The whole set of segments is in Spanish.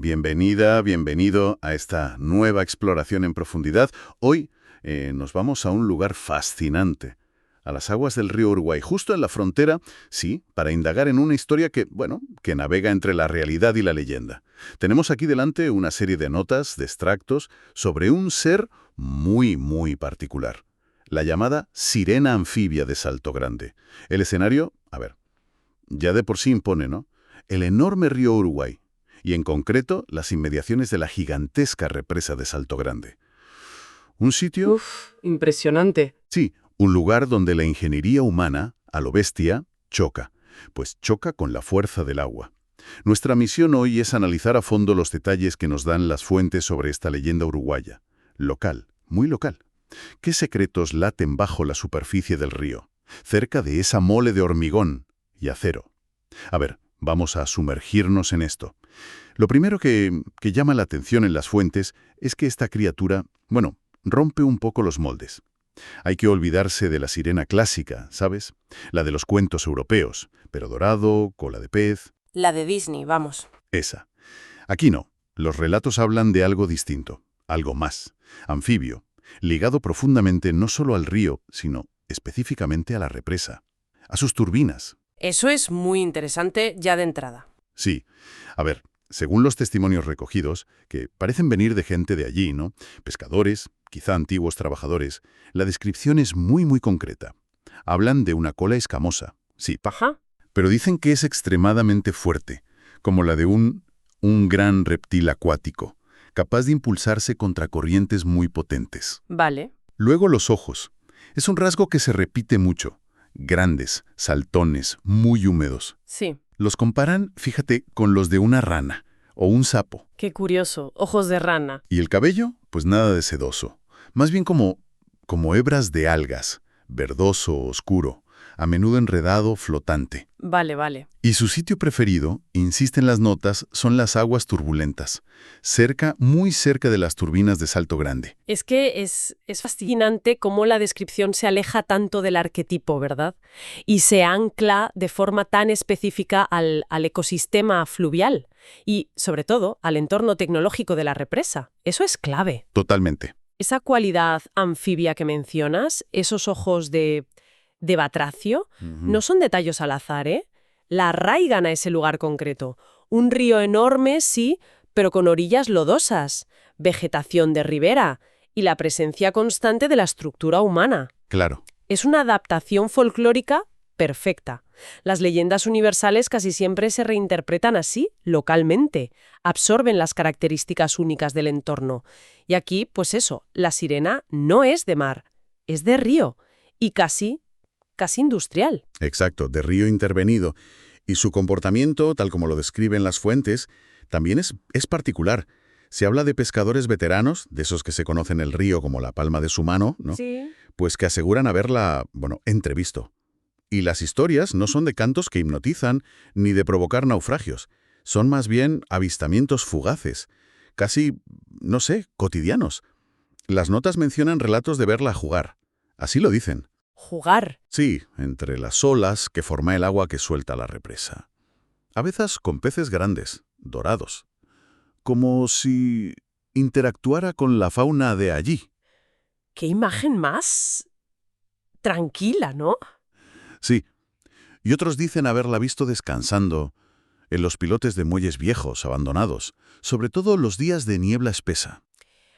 Bienvenida, bienvenido a esta nueva exploración en profundidad. Hoy nos vamos a un lugar fascinante, a las aguas del río Uruguay, justo en la frontera, sí, para indagar en una historia que, bueno, que navega entre la realidad y la leyenda. Tenemos aquí delante una serie de notas, de extractos, sobre un ser muy particular, la llamada sirena anfibia de Salto Grande. El escenario, a ver, ya de por sí impone, ¿no? El enorme río Uruguay, y en concreto las inmediaciones de la gigantesca represa de Salto Grande. Un sitio... Uf, impresionante. Sí, un lugar donde la ingeniería humana, a lo bestia, choca, pues choca con la fuerza del agua. Nuestra misión hoy es analizar a fondo los detalles que nos dan las fuentes sobre esta leyenda uruguaya. Local, muy local. ¿Qué secretos laten bajo la superficie del río, cerca de esa mole de hormigón y acero? A ver, vamos a sumergirnos en esto. Lo primero que llama la atención en las fuentes es que esta criatura, bueno, rompe un poco los moldes. Hay que olvidarse de la sirena clásica, ¿sabes? La de los cuentos europeos, pero dorado, cola de pez... La de Disney, vamos. Esa. Aquí no. Los relatos hablan de algo distinto, algo más, anfibio, ligado profundamente no solo al río, sino específicamente a la represa, a sus turbinas. Eso es muy interesante ya de entrada. Sí. A ver, según los testimonios recogidos, que parecen venir de gente de allí, ¿no? Pescadores, quizá antiguos trabajadores, la descripción es muy concreta. Hablan de una cola escamosa, sí, Ajá. pero dicen que es extremadamente fuerte, como la de un gran reptil acuático, capaz de impulsarse contra corrientes muy potentes. Vale. Luego los ojos. Es un rasgo que se repite mucho. Grandes, saltones, muy húmedos. Sí. Los comparan, fíjate, con los de una rana o un sapo. Qué curioso. Ojos de rana. ¿Y el cabello? Pues nada de sedoso. Más bien como hebras de algas, verdoso, oscuro, a menudo enredado, flotante. Vale. Y su sitio preferido, insisten las notas, son las aguas turbulentas, muy cerca de las turbinas de Salto Grande. Es que es fascinante cómo la descripción se aleja tanto del arquetipo, ¿verdad? Y se ancla de forma tan específica al ecosistema fluvial y, sobre todo, al entorno tecnológico de la represa. Eso es clave. Totalmente. Esa cualidad anfibia que mencionas, esos ojos de batracio, no son detalles al azar, ¿eh? La arraigan a ese lugar concreto. Un río enorme, sí, pero con orillas lodosas, vegetación de ribera y la presencia constante de la estructura humana. Claro. Es una adaptación folclórica perfecta. Las leyendas universales casi siempre se reinterpretan así, localmente, absorben las características únicas del entorno. Y aquí, pues eso, la sirena no es de mar, es de río y casi industrial. Exacto, de río intervenido. Y su comportamiento, tal como lo describen las fuentes, también es particular. Se habla de pescadores veteranos, de esos que se conocen el río como la palma de su mano, ¿no? Sí. Pues que aseguran haberla, entrevisto. Y las historias no son de cantos que hipnotizan ni de provocar naufragios. Son más bien avistamientos fugaces, casi, no sé, cotidianos. Las notas mencionan relatos de verla jugar. Así lo dicen. Jugar. Sí, entre las olas que forma el agua que suelta la represa. A veces con peces grandes, dorados. Como si interactuara con la fauna de allí. Qué imagen más tranquila, ¿no? Sí. Y otros dicen haberla visto descansando en los pilotes de muelles viejos, abandonados, sobre todo los días de niebla espesa.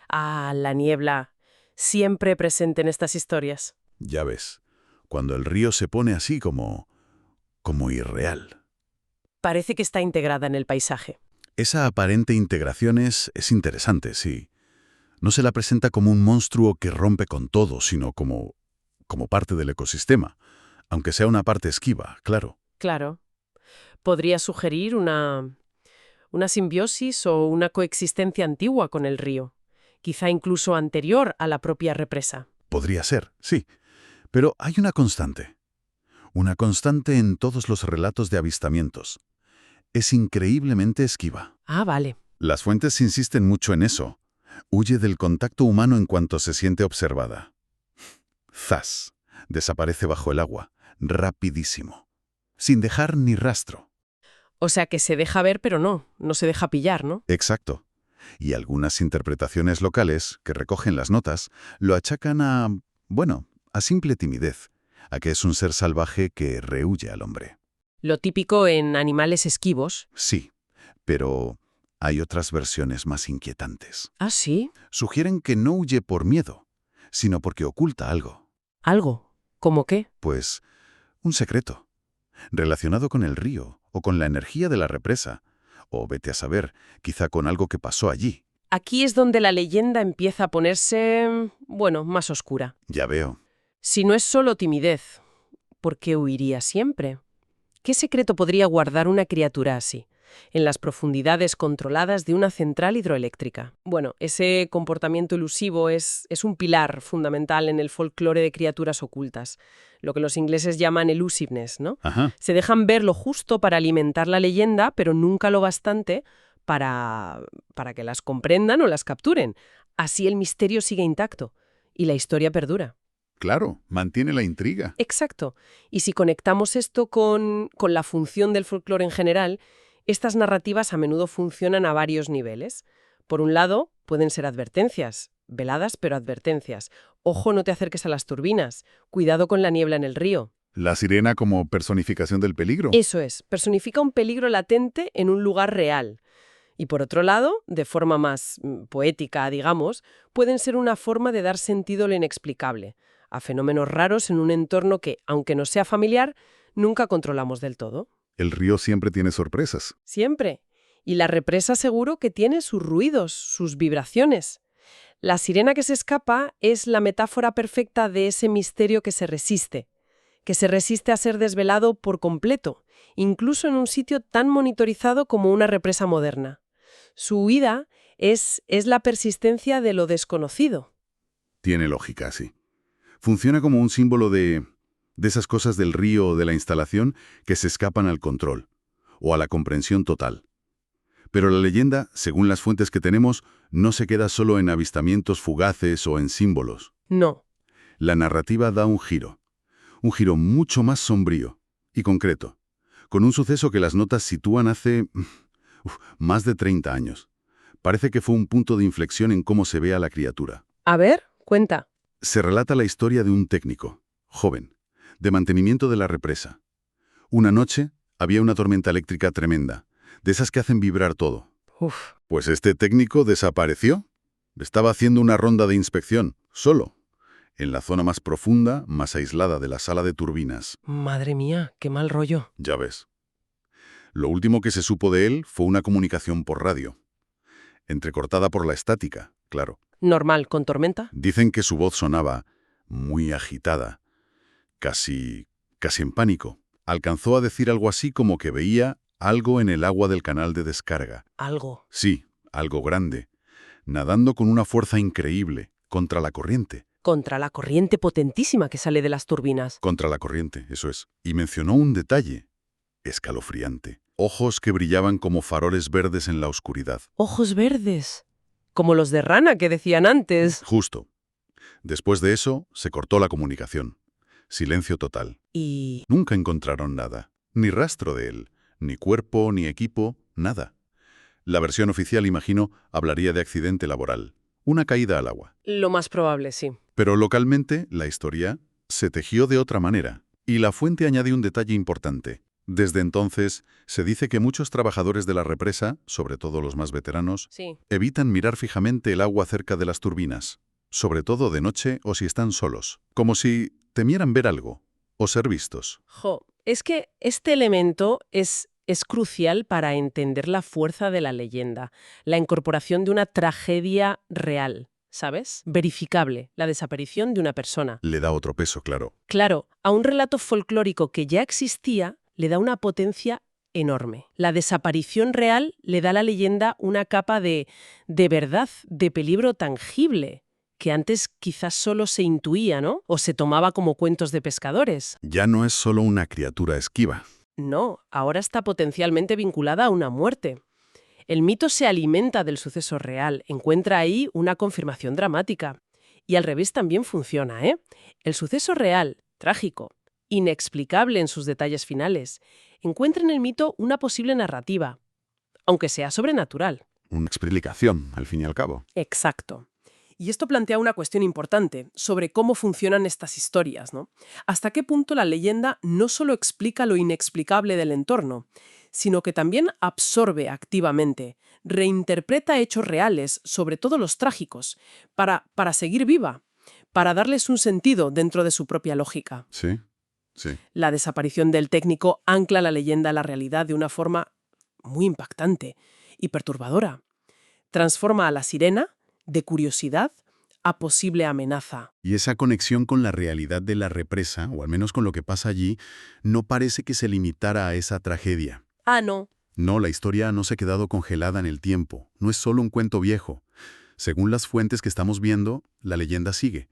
Ah, la niebla, siempre presente en estas historias. Ya ves, cuando el río se pone así como irreal. Parece que está integrada en el paisaje. Esa aparente integración es interesante, sí. No se la presenta como un monstruo que rompe con todo, sino como parte del ecosistema, aunque sea una parte esquiva, claro. Claro. Podría sugerir una simbiosis o una coexistencia antigua con el río, quizá incluso anterior a la propia represa. Podría ser, sí. Pero hay una constante. Una constante en todos los relatos de avistamientos. Es increíblemente esquiva. Ah, vale. Las fuentes insisten mucho en eso. Huye del contacto humano en cuanto se siente observada. ¡Zas! Desaparece bajo el agua, rapidísimo, sin dejar ni rastro. O sea que se deja ver, pero no se deja pillar, ¿no? Exacto. Y algunas interpretaciones locales, que recogen las notas, lo achacan a simple timidez, a que es un ser salvaje que rehúye al hombre. Lo típico en animales esquivos. Sí, pero hay otras versiones más inquietantes. ¿Ah, sí? Sugieren que no huye por miedo, sino porque oculta algo. ¿Algo? ¿Cómo qué? Pues un secreto, relacionado con el río o con la energía de la represa, o vete a saber, quizá con algo que pasó allí. Aquí es donde la leyenda empieza a ponerse, bueno, más oscura. Ya veo. Si no es solo timidez, ¿por qué huiría siempre? ¿Qué secreto podría guardar una criatura así, en las profundidades controladas de una central hidroeléctrica? Bueno, ese comportamiento elusivo es un pilar fundamental en el folclore de criaturas ocultas, lo que los ingleses llaman elusiveness, ¿no? Ajá. Se dejan ver lo justo para alimentar la leyenda, pero nunca lo bastante para que las comprendan o las capturen. Así el misterio sigue intacto y la historia perdura. Claro, mantiene la intriga. Exacto. Y si conectamos esto con la función del folclore en general, estas narrativas a menudo funcionan a varios niveles. Por un lado, pueden ser advertencias, veladas pero advertencias. Ojo, no te acerques a las turbinas. Cuidado con la niebla en el río. La sirena como personificación del peligro. Eso es, personifica un peligro latente en un lugar real. Y por otro lado, de forma más poética, digamos, pueden ser una forma de dar sentido a lo inexplicable, a fenómenos raros en un entorno que, aunque nos sea familiar, nunca controlamos del todo. El río siempre tiene sorpresas. Siempre. Y la represa seguro que tiene sus ruidos, sus vibraciones. La sirena que se escapa es la metáfora perfecta de ese misterio que se resiste a ser desvelado por completo, incluso en un sitio tan monitorizado como una represa moderna. Su huida es la persistencia de lo desconocido. Tiene lógica, sí. Funciona como un símbolo de esas cosas del río o de la instalación que se escapan al control o a la comprensión total. Pero la leyenda, según las fuentes que tenemos, no se queda solo en avistamientos fugaces o en símbolos. No. La narrativa da un giro mucho más sombrío y concreto, con un suceso que las notas sitúan hace más de 30 años. Parece que fue un punto de inflexión en cómo se ve a la criatura. A ver, cuenta. Se relata la historia de un técnico, joven, de mantenimiento de la represa. Una noche había una tormenta eléctrica tremenda, de esas que hacen vibrar todo. Uf. Pues este técnico desapareció. Estaba haciendo una ronda de inspección, solo, en la zona más profunda, más aislada de la sala de turbinas. Madre mía, qué mal rollo. Ya ves. Lo último que se supo de él fue una comunicación por radio, entrecortada por la estática, claro. Normal, con tormenta. Dicen que su voz sonaba muy agitada, casi en pánico. Alcanzó a decir algo así como que veía algo en el agua del canal de descarga. Algo. Sí, algo grande, nadando con una fuerza increíble, contra la corriente. Contra la corriente potentísima que sale de las turbinas. Contra la corriente, eso es. Y mencionó un detalle escalofriante. Ojos que brillaban como faroles verdes en la oscuridad. Ojos verdes. Como los de rana que decían antes. Justo. Después de eso, se cortó la comunicación. Silencio total. Y... Nunca encontraron nada. Ni rastro de él. Ni cuerpo, ni equipo, nada. La versión oficial, imagino, hablaría de accidente laboral. Una caída al agua. lo más probable, sí. Pero localmente, la historia se tejió de otra manera. Y la fuente añade un detalle importante. Desde entonces, se dice que muchos trabajadores de la represa, sobre todo los más veteranos, Sí. evitan mirar fijamente el agua cerca de las turbinas, sobre todo de noche o si están solos, como si temieran ver algo o ser vistos. Jo, es que este elemento es crucial para entender la fuerza de la leyenda, la incorporación de una tragedia real, ¿sabes? Verificable, la desaparición de una persona. Le da otro peso, claro. Claro, a un relato folclórico que ya existía le da una potencia enorme. La desaparición real le da a la leyenda una capa de verdad, de peligro tangible, que antes quizás solo se intuía, ¿no? O se tomaba como cuentos de pescadores. Ya no es solo una criatura esquiva. No, ahora está potencialmente vinculada a una muerte. El mito se alimenta del suceso real, encuentra ahí una confirmación dramática. Y al revés también funciona, ¿eh? El suceso real, trágico, inexplicable en sus detalles finales, encuentra en el mito una posible narrativa, aunque sea sobrenatural. Una explicación, al fin y al cabo. Exacto. Y esto plantea una cuestión importante sobre cómo funcionan estas historias, ¿no? ¿Hasta qué punto la leyenda no solo explica lo inexplicable del entorno, sino que también absorbe activamente, reinterpreta hechos reales, sobre todo los trágicos, para seguir viva, para darles un sentido dentro de su propia lógica? Sí, sí. La desaparición del técnico ancla la leyenda a la realidad de una forma muy impactante y perturbadora. Transforma a la sirena de curiosidad a posible amenaza. Y esa conexión con la realidad de la represa, o al menos con lo que pasa allí, no parece que se limitara a esa tragedia. Ah, no. No, la historia no se ha quedado congelada en el tiempo. No es solo un cuento viejo. Según las fuentes que estamos viendo, la leyenda sigue.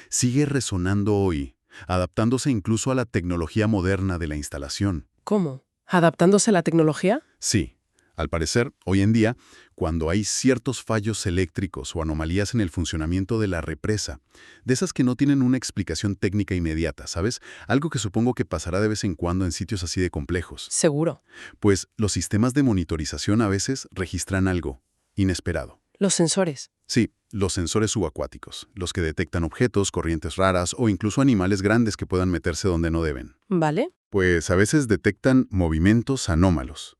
Sigue resonando hoy, adaptándose incluso a la tecnología moderna de la instalación. ¿Cómo? ¿Adaptándose a la tecnología? Sí. Al parecer, hoy en día, cuando hay ciertos fallos eléctricos o anomalías en el funcionamiento de la represa, de esas que no tienen una explicación técnica inmediata, ¿sabes? Algo que supongo que pasará de vez en cuando en sitios así de complejos. Seguro. Pues los sistemas de monitorización a veces registran algo inesperado. Los sensores. Sí, los sensores subacuáticos, los que detectan objetos, corrientes raras o incluso animales grandes que puedan meterse donde no deben. ¿Vale? Pues a veces detectan movimientos anómalos.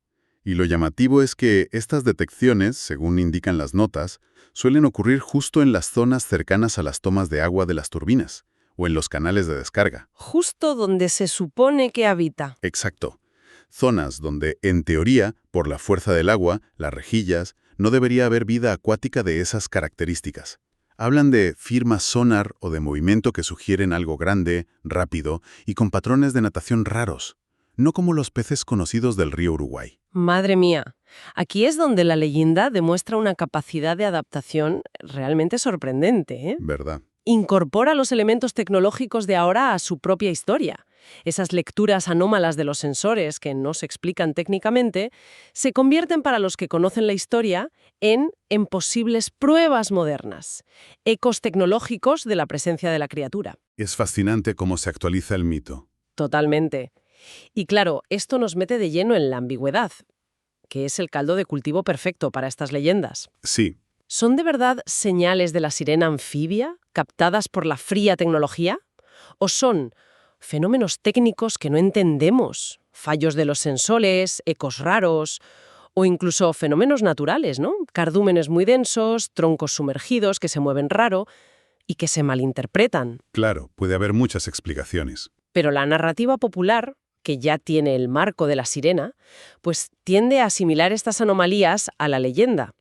Y lo llamativo es que estas detecciones, según indican las notas, suelen ocurrir justo en las zonas cercanas a las tomas de agua de las turbinas o en los canales de descarga. Justo donde se supone que habita. Exacto. Zonas donde, en teoría, por la fuerza del agua, las rejillas, no debería haber vida acuática de esas características. Hablan de firmas sonar o de movimiento que sugieren algo grande, rápido y con patrones de natación raros, no como los peces conocidos del río Uruguay. Madre mía. Aquí es donde la leyenda demuestra una capacidad de adaptación realmente sorprendente, ¿eh? ¿Verdad? Incorpora los elementos tecnológicos de ahora a su propia historia. Esas lecturas anómalas de los sensores que no se explican técnicamente se convierten para los que conocen la historia en posibles pruebas modernas, ecos tecnológicos de la presencia de la criatura. Es fascinante cómo se actualiza el mito. Totalmente. Y claro, esto nos mete de lleno en la ambigüedad, que es el caldo de cultivo perfecto para estas leyendas. Sí, ¿Son de verdad señales de la sirena anfibia captadas por la fría tecnología? ¿O son fenómenos técnicos que no entendemos? Fallos de los sensores, ecos raros o incluso fenómenos naturales, ¿no? Cardúmenes muy densos, troncos sumergidos que se mueven raro y que se malinterpretan. claro, puede haber muchas explicaciones. Pero la narrativa popular, que ya tiene el marco de la sirena, pues tiende a asimilar estas anomalías a la leyenda,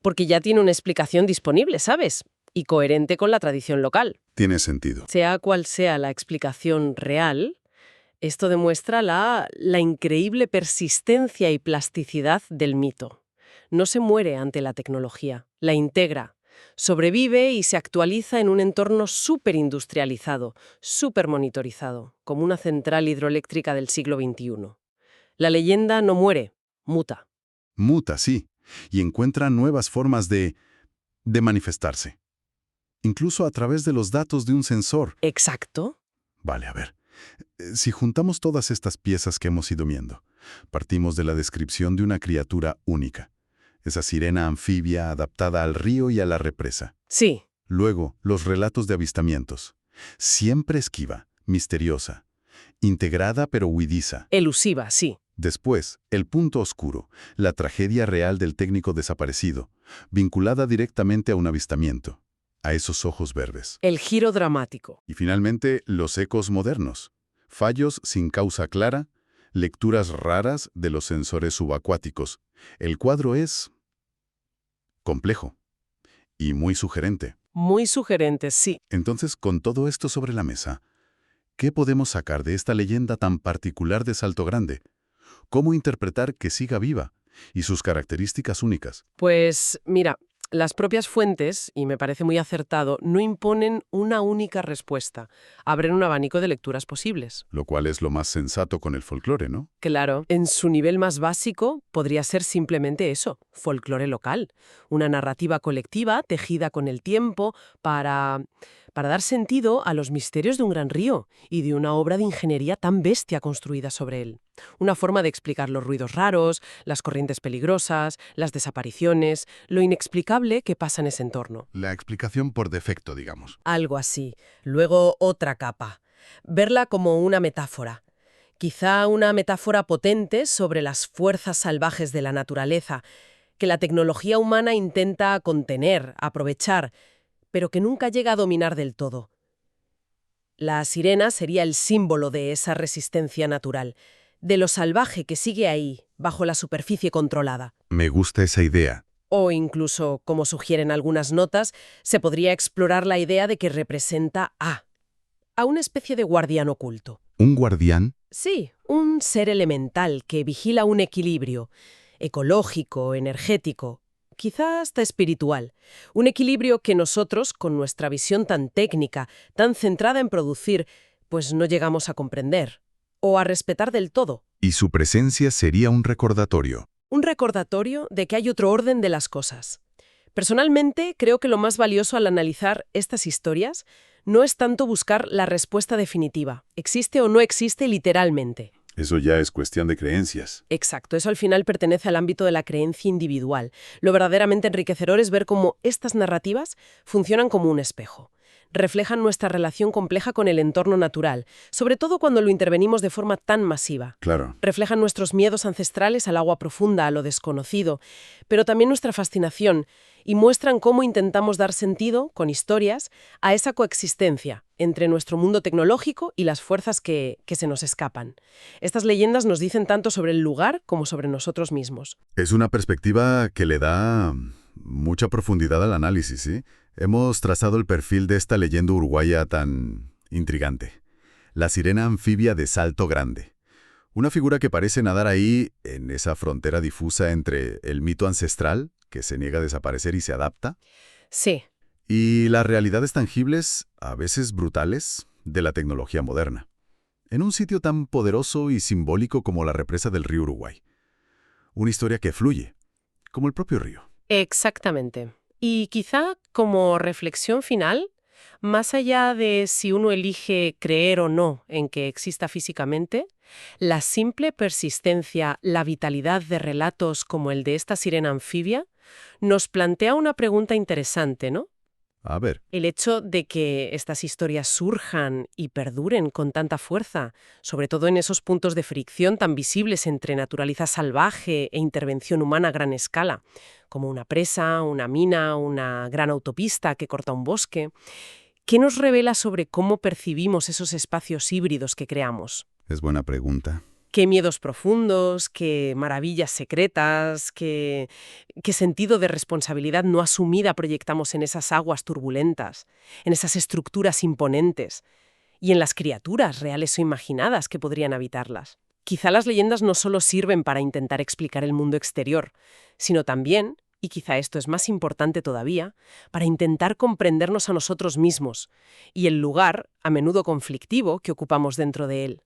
porque ya tiene una explicación disponible, ¿sabes? Y coherente con la tradición local. Tiene sentido. Sea cual sea la explicación real, esto demuestra la increíble persistencia y plasticidad del mito. No se muere ante la tecnología, la integra. Sobrevive y se actualiza en un entorno súper-industrializado, súper-monitorizado, como una central hidroeléctrica del siglo XXI. La leyenda no muere, muta. Muta, sí, y encuentra nuevas formas de manifestarse. Incluso a través de los datos de un sensor. ¿Exacto? Vale, a ver. Si juntamos todas estas piezas que hemos ido viendo, partimos de la descripción de una criatura única. Esa sirena anfibia adaptada al río y a la represa. Sí. Luego, los relatos de avistamientos. Siempre esquiva, misteriosa, integrada pero huidiza. Elusiva, sí. Después, el punto oscuro, la tragedia real del técnico desaparecido, vinculada directamente a un avistamiento, a esos ojos verdes. El giro dramático. Y finalmente, los ecos modernos. Fallos sin causa clara, lecturas raras de los sensores subacuáticos. El cuadro es complejo y muy sugerente. Muy sugerente, sí. Entonces, con todo esto sobre la mesa, ¿qué podemos sacar de esta leyenda tan particular de Salto Grande? ¿Cómo interpretar que siga viva y sus características únicas? Pues mira, las propias fuentes, y me parece muy acertado, no imponen una única respuesta. Abren un abanico de lecturas posibles. Lo cual es lo más sensato con el folclore, ¿no? Claro, en su nivel más básico podría ser simplemente eso, folclore local, una narrativa colectiva tejida con el tiempo para dar sentido a los misterios de un gran río y de una obra de ingeniería tan bestia construida sobre él. Una forma de explicar los ruidos raros, las corrientes peligrosas, las desapariciones, lo inexplicable que pasa en ese entorno. La explicación por defecto, digamos. Algo así. Luego otra capa. Verla como una metáfora. Quizá una metáfora potente sobre las fuerzas salvajes de la naturaleza, que la tecnología humana intenta contener, aprovechar, pero que nunca llega a dominar del todo. La sirena sería el símbolo de esa resistencia natural, de lo salvaje que sigue ahí, bajo la superficie controlada. Me gusta esa idea. O incluso, como sugieren algunas notas, se podría explorar la idea de que representa a una especie de guardián oculto. ¿Un guardián? Sí, un ser elemental que vigila un equilibrio ecológico, energético, quizá hasta espiritual. Un equilibrio que nosotros, con nuestra visión tan técnica, tan centrada en producir, pues no llegamos a comprender o a respetar del todo. Y su presencia sería un recordatorio. Un recordatorio de que hay otro orden de las cosas. Personalmente, creo que lo más valioso al analizar estas historias no es tanto buscar la respuesta definitiva, existe o no existe literalmente. Eso ya es cuestión de creencias. Exacto, eso al final pertenece al ámbito de la creencia individual. Lo verdaderamente enriquecedor es ver cómo estas narrativas funcionan como un espejo. Reflejan nuestra relación compleja con el entorno natural, sobre todo cuando lo intervenimos de forma tan masiva. Claro. Reflejan nuestros miedos ancestrales al agua profunda, a lo desconocido, pero también nuestra fascinación, y muestran cómo intentamos dar sentido, con historias, a esa coexistencia entre nuestro mundo tecnológico y las fuerzas que se nos escapan. Estas leyendas nos dicen tanto sobre el lugar como sobre nosotros mismos. Es una perspectiva que le da mucha profundidad al análisis, ¿sí? Hemos trazado el perfil de esta leyenda uruguaya tan intrigante. La sirena anfibia de Salto Grande. Una figura que parece nadar ahí, en esa frontera difusa entre el mito ancestral, que se niega a desaparecer y se adapta, Sí. y las realidades tangibles, a veces brutales, de la tecnología moderna. En un sitio tan poderoso y simbólico como la represa del río Uruguay. Una historia que fluye, como el propio río. Exactamente. Y quizá como reflexión final, más allá de si uno elige creer o no en que exista físicamente, la simple persistencia, la vitalidad de relatos como el de esta sirena anfibia, nos plantea una pregunta interesante, ¿no? A ver, El hecho de que estas historias surjan y perduren con tanta fuerza, sobre todo en esos puntos de fricción tan visibles entre naturaleza salvaje e intervención humana a gran escala, como una presa, una mina, una gran autopista que corta un bosque, ¿qué nos revela sobre cómo percibimos esos espacios híbridos que creamos? es buena pregunta. ¿Qué miedos profundos, qué maravillas secretas, qué sentido de responsabilidad no asumida proyectamos en esas aguas turbulentas, en esas estructuras imponentes y en las criaturas reales o imaginadas que podrían habitarlas? Quizá las leyendas no solo sirven para intentar explicar el mundo exterior, sino también, y quizá esto es más importante todavía, para intentar comprendernos a nosotros mismos y el lugar, a menudo conflictivo, que ocupamos dentro de él.